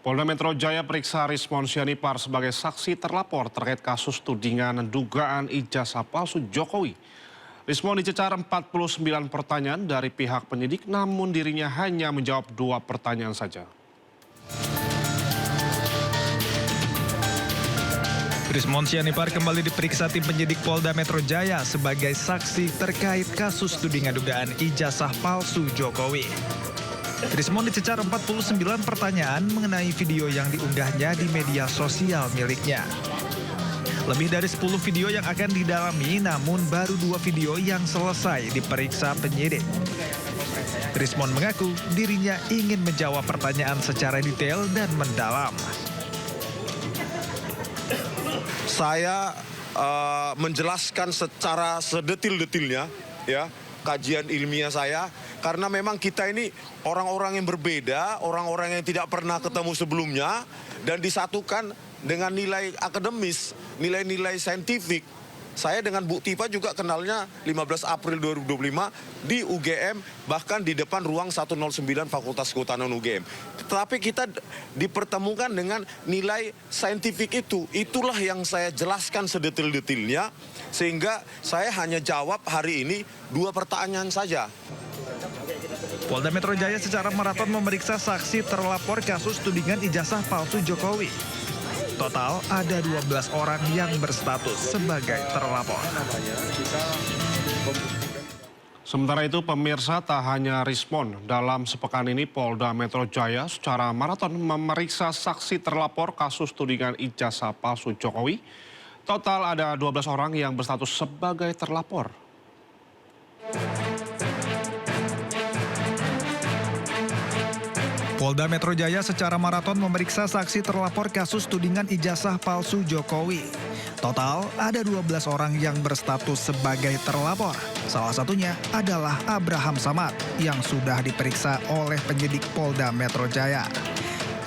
Polda Metro Jaya periksa Rismon Sianipar sebagai saksi terlapor terkait kasus tudingan dugaan ijazah palsu Jokowi. Rismon dicecar 49 pertanyaan dari pihak penyidik, namun dirinya hanya menjawab 2 pertanyaan saja. Rismon Sianipar kembali diperiksa tim penyidik Polda Metro Jaya sebagai saksi terkait kasus tudingan dugaan ijazah palsu Jokowi. Rismon dicecar 49 pertanyaan mengenai video yang diunggahnya di media sosial miliknya. Lebih dari 10 video yang akan didalami, namun baru 2 video yang selesai diperiksa penyidik. Rismon mengaku dirinya ingin menjawab pertanyaan secara detail dan mendalam. Saya menjelaskan secara sedetil-detilnya, ya, kajian ilmiah saya, karena memang kita ini orang-orang yang berbeda, orang-orang yang tidak pernah ketemu sebelumnya, dan disatukan dengan nilai akademis, nilai-nilai saintifik. Saya dengan Bu Tifa juga kenalnya 15 April 2025 di UGM, bahkan di depan ruang 109 Fakultas Kehutanan UGM. Tetapi kita dipertemukan dengan nilai saintifik itu. Itulah yang saya jelaskan sedetil-detilnya, sehingga saya hanya jawab hari ini 2 pertanyaan saja. Polda Metro Jaya secara maraton memeriksa saksi terlapor kasus tudingan ijazah palsu Jokowi. Total ada 12 orang yang berstatus sebagai terlapor. Sementara itu pemirsa, tak hanya Rismon, dalam sepekan ini Polda Metro Jaya secara maraton memeriksa saksi terlapor kasus tudingan ijazah palsu Jokowi. Total ada 12 orang yang berstatus sebagai terlapor. Polda Metro Jaya secara maraton memeriksa saksi terlapor kasus tudingan ijazah palsu Jokowi. Total ada 12 orang yang berstatus sebagai terlapor. Salah satunya adalah Abraham Samad yang sudah diperiksa oleh penyidik Polda Metro Jaya.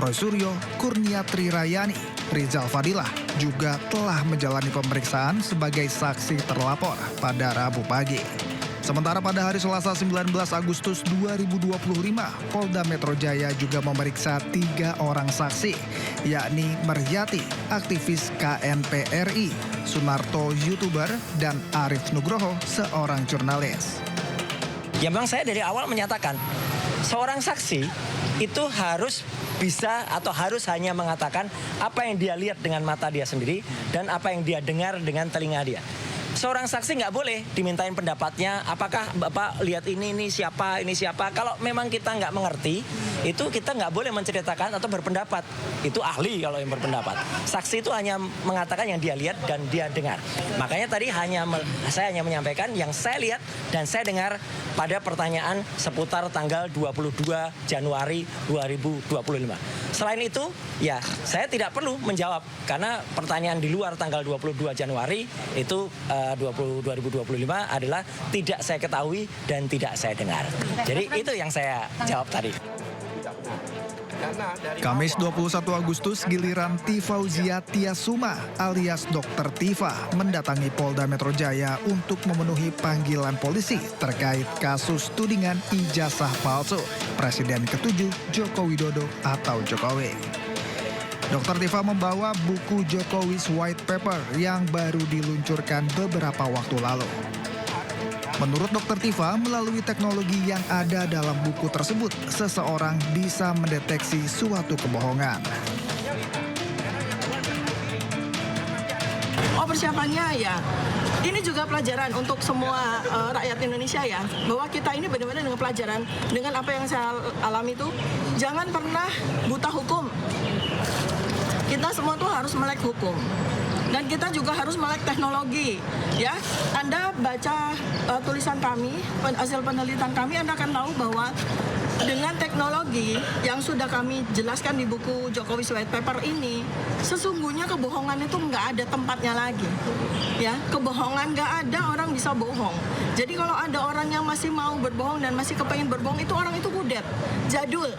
Roy Suryo, Kurnia Trirayani, Rizal Fadilah juga telah menjalani pemeriksaan sebagai saksi terlapor pada Rabu pagi. Sementara pada hari Selasa 19 Agustus 2025, Polda Metro Jaya juga memeriksa 3 orang saksi, yakni Meryati, aktivis KNPRI, Sunarto, YouTuber, dan Arif Nugroho, seorang jurnalis. Ya memang saya dari awal menyatakan, seorang saksi itu harus bisa atau harus hanya mengatakan apa yang dia lihat dengan mata dia sendiri dan apa yang dia dengar dengan telinga dia. Seorang saksi nggak boleh dimintain pendapatnya, apakah Bapak lihat ini siapa. Kalau memang kita nggak mengerti, itu kita nggak boleh menceritakan atau berpendapat. Itu ahli kalau yang berpendapat. Saksi itu hanya mengatakan yang dia lihat dan dia dengar. Makanya tadi saya hanya menyampaikan yang saya lihat dan saya dengar pada pertanyaan seputar tanggal 22 Januari 2025. Selain itu, ya saya tidak perlu menjawab karena pertanyaan di luar tanggal 22 Januari itu 2025 adalah tidak saya ketahui dan tidak saya dengar. Jadi itu yang saya jawab tadi. Kamis 21 Agustus, giliran Tifauzia Tiasuma alias Dr. Tifa mendatangi Polda Metro Jaya untuk memenuhi panggilan polisi terkait kasus tudingan ijazah palsu Presiden ke-7 Joko Widodo atau Jokowi. Dr. Tifa membawa buku Jokowi's White Paper yang baru diluncurkan beberapa waktu lalu. Menurut Dr. Tifa, melalui teknologi yang ada dalam buku tersebut, seseorang bisa mendeteksi suatu kebohongan. Persiapannya ya, ini juga pelajaran untuk semua rakyat Indonesia ya, bahwa kita ini benar-benar dengan pelajaran, dengan apa yang saya alami itu, jangan pernah buta hukum. Kita semua tuh harus melek hukum. Dan kita juga harus melek teknologi, ya. Anda baca tulisan kami, hasil penelitian kami, Anda akan tahu bahwa dengan teknologi yang sudah kami jelaskan di buku Jokowi's White Paper ini, sesungguhnya kebohongan itu nggak ada tempatnya lagi, ya. Kebohongan nggak ada, orang bisa bohong. Jadi kalau ada orang yang masih mau berbohong dan masih kepengen berbohong, itu orang itu kudet, jadul.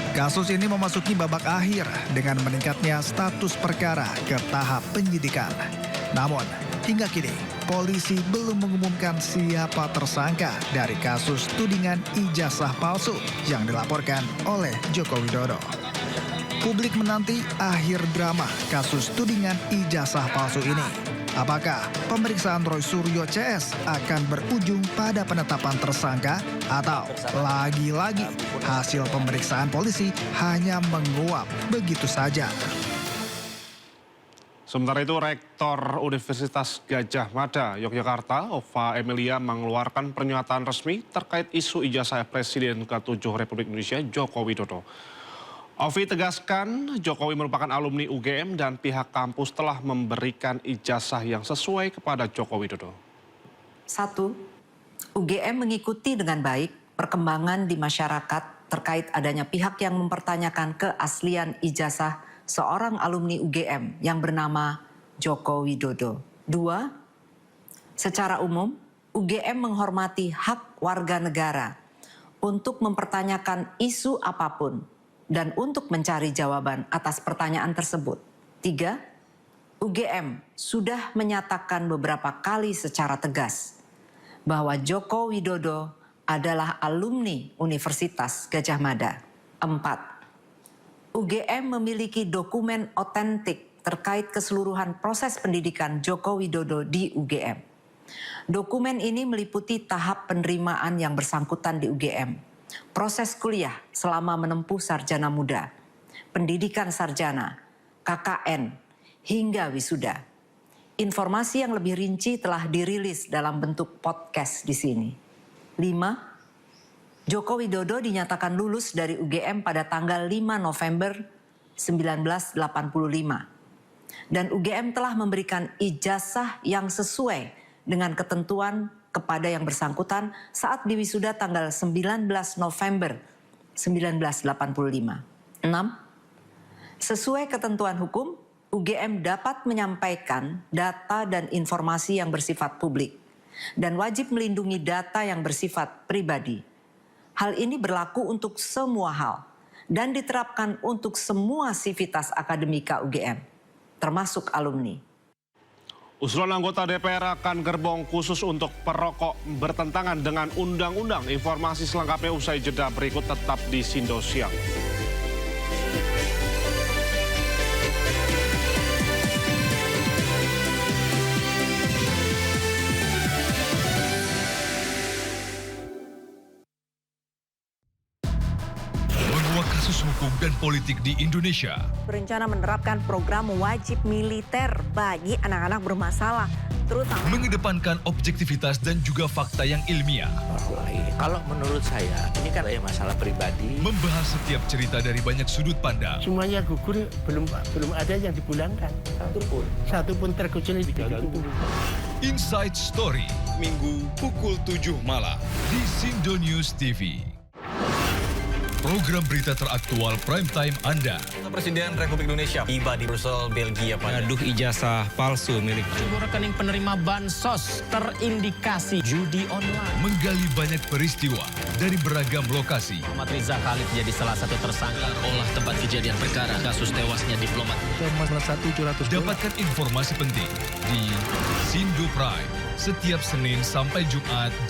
Kasus ini memasuki babak akhir dengan meningkatnya status perkara ke tahap penyidikan. Namun, hingga kini polisi belum mengumumkan siapa tersangka dari kasus tudingan ijazah palsu yang dilaporkan oleh Joko Widodo. Publik menanti akhir drama kasus tudingan ijazah palsu ini. Apakah pemeriksaan Roy Suryo CS akan berujung pada penetapan tersangka atau lagi-lagi hasil pemeriksaan polisi hanya menguap begitu saja? Sementara itu, Rektor Universitas Gadjah Mada, Yogyakarta, Ova Emilia mengeluarkan pernyataan resmi terkait isu ijazah Presiden ke-7 Republik Indonesia Joko Widodo. Ovi tegaskan Jokowi merupakan alumni UGM dan pihak kampus telah memberikan ijazah yang sesuai kepada Joko Widodo. 1. UGM mengikuti dengan baik perkembangan di masyarakat terkait adanya pihak yang mempertanyakan keaslian ijazah seorang alumni UGM yang bernama Joko Widodo. 2. Secara umum, UGM menghormati hak warga negara untuk mempertanyakan isu apapun dan untuk mencari jawaban atas pertanyaan tersebut. 3. UGM sudah menyatakan beberapa kali secara tegas bahwa Joko Widodo adalah alumni Universitas Gadjah Mada. 4. UGM memiliki dokumen otentik terkait keseluruhan proses pendidikan Joko Widodo di UGM. Dokumen ini meliputi tahap penerimaan yang bersangkutan di UGM, proses kuliah selama menempuh sarjana muda, pendidikan sarjana, KKN, hingga wisuda. Informasi yang lebih rinci telah dirilis dalam bentuk podcast di sini. 5. Joko Widodo dinyatakan lulus dari UGM pada tanggal 5 November 1985. Dan UGM telah memberikan ijazah yang sesuai dengan ketentuan kepada yang bersangkutan saat diwisuda tanggal 19 November 1985. 6. Sesuai ketentuan hukum, UGM dapat menyampaikan data dan informasi yang bersifat publik dan wajib melindungi data yang bersifat pribadi. Hal ini berlaku untuk semua hal dan diterapkan untuk semua sivitas akademika UGM, termasuk alumni. Usulan anggota DPR akan gerbong khusus untuk perokok bertentangan dengan undang-undang. Informasi selengkapnya usai jeda berikut, tetap di Sindo Siang. Kasus hukum dan politik di Indonesia. Berencana menerapkan program wajib militer bagi anak-anak bermasalah, terutama Mengedepankan objektivitas dan juga fakta yang ilmiah. Kalau menurut saya, ini kan masalah pribadi. Membahas setiap cerita dari banyak sudut pandang. Semuanya gugur, belum ada yang dipulangkan. Satu pun terkecuali digantung. Inside Story, Minggu pukul 7 malam di Sindo News TV. Program berita teraktual prime time Anda. Presiden Republik Indonesia tiba di Brussel, Belgia pada mengaduh ijazah palsu milik rekening penerima bansos terindikasi judi online. Menggali banyak peristiwa dari beragam lokasi. Muhammad Riza Khalid jadi salah satu tersangka olah tempat kejadian perkara kasus tewasnya diplomat. Dapatkan informasi penting di Sindo Prime setiap Senin sampai Jumat jam